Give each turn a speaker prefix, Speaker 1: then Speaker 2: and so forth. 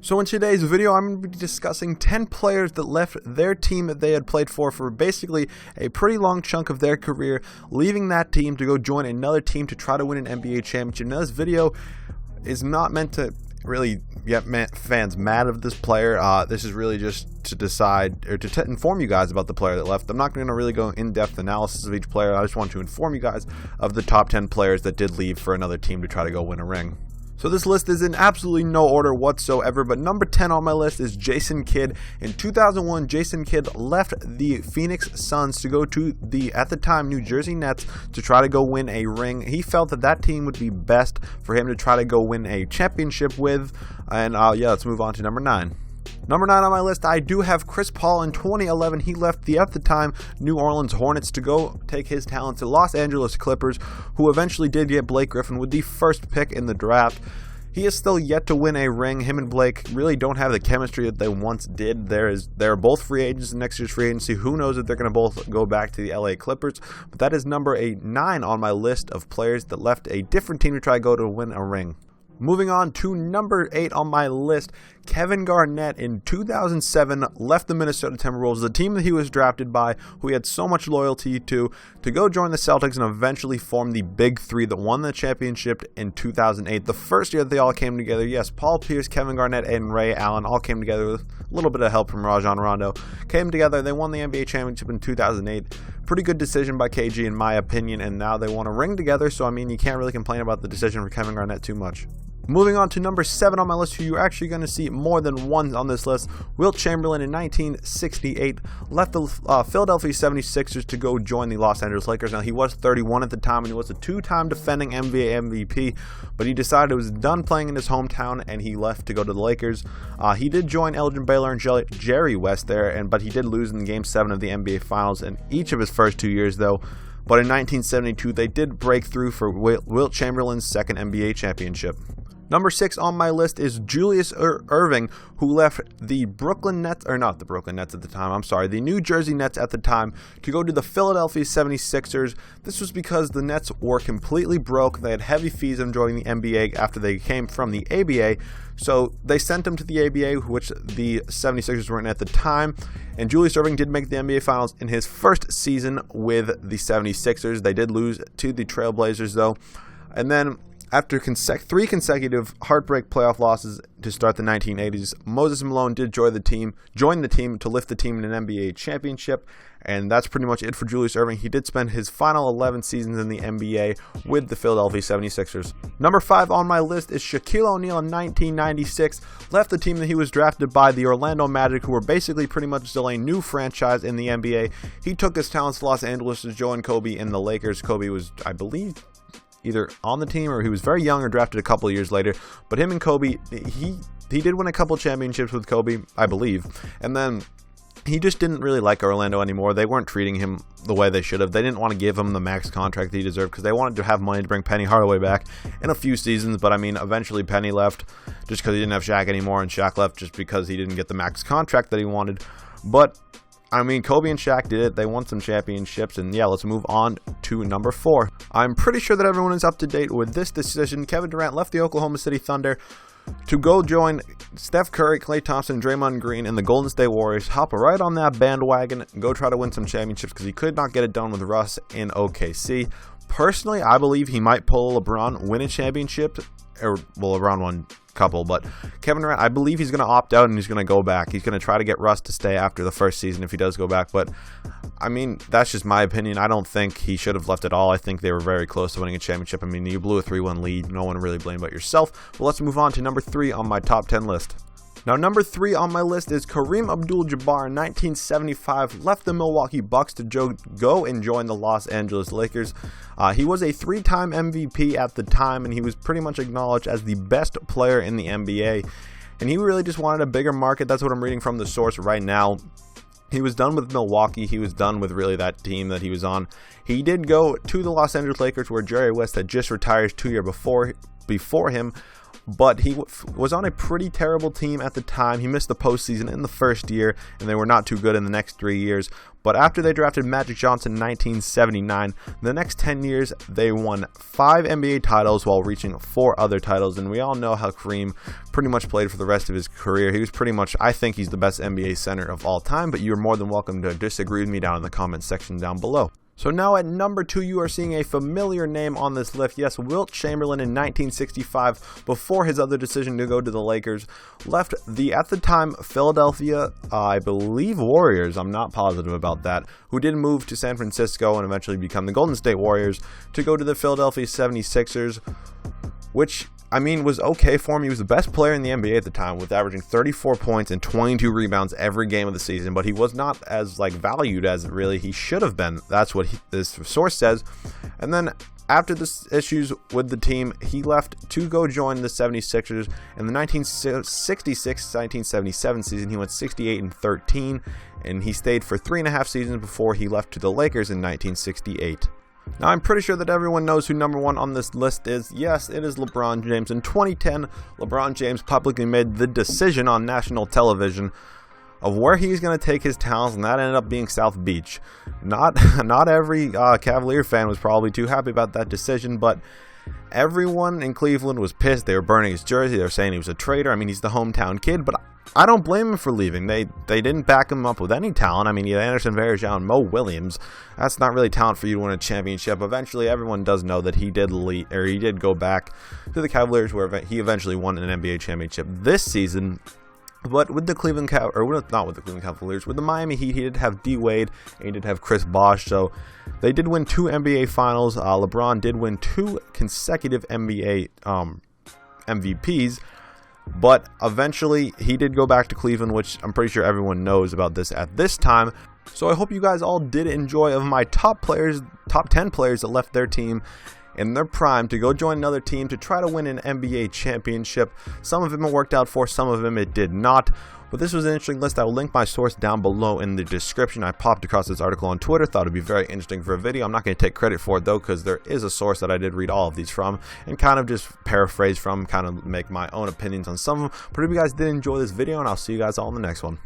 Speaker 1: So in today's video, I'm going to be discussing 10 players that left their team that they had played for basically a pretty long chunk of their career, leaving that team to go join another team to try to win an NBA championship. Now, this video is not meant to really get fans mad of this player. This is really just to decide, or to inform you guys about the player that left. I'm not going to really go in-depth analysis of each player. I just want to inform you guys of the top 10 players that did leave for another team to try to go win a ring. So this list is in absolutely no order whatsoever, but number 10 on my list is Jason Kidd. In 2001, Jason Kidd left the Phoenix Suns to go to the, at the time, New Jersey Nets to try to go win a ring. He felt that that team would be best for him to try to go win a championship with, and yeah, let's move on to number 9. Number 9 on my list, I do have Chris Paul. In 2011, he left the, at the time, New Orleans Hornets to go take his talent to Los Angeles Clippers, who eventually did get Blake Griffin with the first pick in the draft. He is still yet to win a ring. Him and Blake really don't have the chemistry that they once did. They're both free agents in next year's free agency. Who knows if they're going to both go back to the LA Clippers? But that is number 9 on my list of players that left a different team to try to go to win a ring. Moving on to number 8 on my list, Kevin Garnett in 2007 left the Minnesota Timberwolves, the team that he was drafted by, who he had so much loyalty to go join the Celtics and eventually form the Big Three that won the championship in 2008. The first year that they all came together, yes, Paul Pierce, Kevin Garnett, and Ray Allen all came together with a little bit of help from Rajon Rondo. Came together, they won the NBA championship in 2008. Pretty good decision by KG in my opinion, and now they want a ring together, so I mean, you can't really complain about the decision for Kevin Garnett too much. Moving on to number 7 on my list, who you're actually going to see more than one on this list, Wilt Chamberlain in 1968 left the Philadelphia 76ers to go join the Los Angeles Lakers. Now, he was 31 at the time, and he was a 2-time defending NBA MVP, but he decided he was done playing in his hometown, and he left to go to the Lakers. He did join Elgin Baylor and Jerry West there, but he did lose in Game 7 of the NBA Finals in each of his first 2 years, though. But in 1972, they did break through for Wilt Chamberlain's second NBA championship. Number 6 on my list is Julius Erving, who left the Brooklyn Nets, or not the Brooklyn Nets at the time, I'm sorry, the New Jersey Nets at the time, to go to the Philadelphia 76ers. This was because the Nets were completely broke. They had heavy fees on joining the NBA after they came from the ABA, so they sent him to the ABA, which the 76ers were in at the time, and Julius Erving did make the NBA Finals in his first season with the 76ers. They did lose to the Trailblazers, though, and then after 3 consecutive heartbreak playoff losses to start the 1980s, Moses Malone did join the team to lift the team in an NBA championship, and that's pretty much it for Julius Erving. He did spend his final 11 seasons in the NBA with the Philadelphia 76ers. Number 5 on my list is Shaquille O'Neal in 1996, left the team that he was drafted by, the Orlando Magic, who were basically pretty much still a new franchise in the NBA. He took his talents to Los Angeles to join Kobe in the Lakers. Kobe was, I believe, either on the team or he was very young or drafted a couple of years later. But him and Kobe, he did win a couple championships with Kobe, I believe. And then he just didn't really like Orlando anymore. They weren't treating him the way they should have. They didn't want to give him the max contract that he deserved because they wanted to have money to bring Penny Hardaway back in a few seasons. But I mean, eventually Penny left just because he didn't have Shaq anymore, and Shaq left just because he didn't get the max contract that he wanted. But I mean, Kobe and Shaq did it. They won some championships, and yeah, let's move on to number 4. I'm pretty sure that everyone is up to date with this decision. Kevin Durant left the Oklahoma City Thunder to go join Steph Curry, Klay Thompson, Draymond Green, and the Golden State Warriors. Hop right on that bandwagon and go try to win some championships because he could not get it done with Russ in OKC. Personally, I believe he might pull LeBron, win a championship, or well, LeBron won a couple, but Kevin Durant, I believe he's going to opt out and he's going to go back. He's going to try to get Russ to stay after the first season if he does go back, but I mean, that's just my opinion. I don't think he should have left at all. I think they were very close to winning a championship. I mean, you blew a 3-1 lead. No one really blamed but yourself. But let's move on to number 3 on my top 10 list. Now, number 3 on my list is Kareem Abdul-Jabbar in 1975, left the Milwaukee Bucks to go and join the Los Angeles Lakers. He was a 3-time MVP at the time, and he was pretty much acknowledged as the best player in the NBA. And he really just wanted a bigger market. That's what I'm reading from the source right now. He was done with Milwaukee. He was done with really that team that he was on. He did go to the Los Angeles Lakers, where Jerry West had just retired 2 years before him. but he was on a pretty terrible team at the time. He missed the postseason in the first year, and they were not too good in the next 3 years. But after they drafted Magic Johnson in 1979, the next 10 years, they won 5 NBA titles while reaching 4 other titles. And we all know how Kareem pretty much played for the rest of his career. He was pretty much, I think he's the best NBA center of all time, but you're more than welcome to disagree with me down in the comment section down below. So now at number 2, you are seeing a familiar name on this list. Yes, Wilt Chamberlain in 1965, before his other decision to go to the Lakers, left the, at the time, Philadelphia, I believe Warriors, I'm not positive about that, who did move to San Francisco and eventually become the Golden State Warriors, to go to the Philadelphia 76ers, which, I mean, was okay for him. He was the best player in the NBA at the time, with averaging 34 points and 22 rebounds every game of the season, but he was not as valued as really he should have been. That's what this source says. And then after the issues with the team, he left to go join the 76ers. In the 1966-1977 season, he went 68-13, and he stayed for 3.5 seasons before he left to the Lakers in 1968. Now, I'm pretty sure that everyone knows who number 1 on this list is. Yes, it is LeBron James. In 2010, LeBron James publicly made the decision on national television of where he's going to take his talents, and that ended up being South Beach. Not every Cavalier fan was probably too happy about that decision, but everyone in Cleveland was pissed. They were burning his jersey. They were saying he was a traitor. I mean, he's the hometown kid, but I don't blame him for leaving. They didn't back him up with any talent. I mean, you had Anderson Varejao and Mo Williams. That's not really talent for you to win a championship. Eventually, everyone does know that he did leave, or he did go back to the Cavaliers, where he eventually won an NBA championship this season. But with the Cleveland not with the Cleveland Cavaliers, with the Miami Heat, he did have D Wade and he did have Chris Bosh. So they did win 2 NBA Finals. LeBron did win 2 consecutive NBA MVPs. But eventually, he did go back to Cleveland, which I'm pretty sure everyone knows about this at this time. So I hope you guys all did enjoy of my top 10 players that left their team in their prime to go join another team to try to win an NBA championship. Some of them it worked out for, some of them it did not. But this was an interesting list. I will link my source down below in the description. I popped across this article on Twitter. Thought it would be very interesting for a video. I'm not going to take credit for it, though, because there is a source that I did read all of these from and kind of just paraphrase from, kind of make my own opinions on some of them. But if you guys did enjoy this video, and I'll see you guys all in the next one.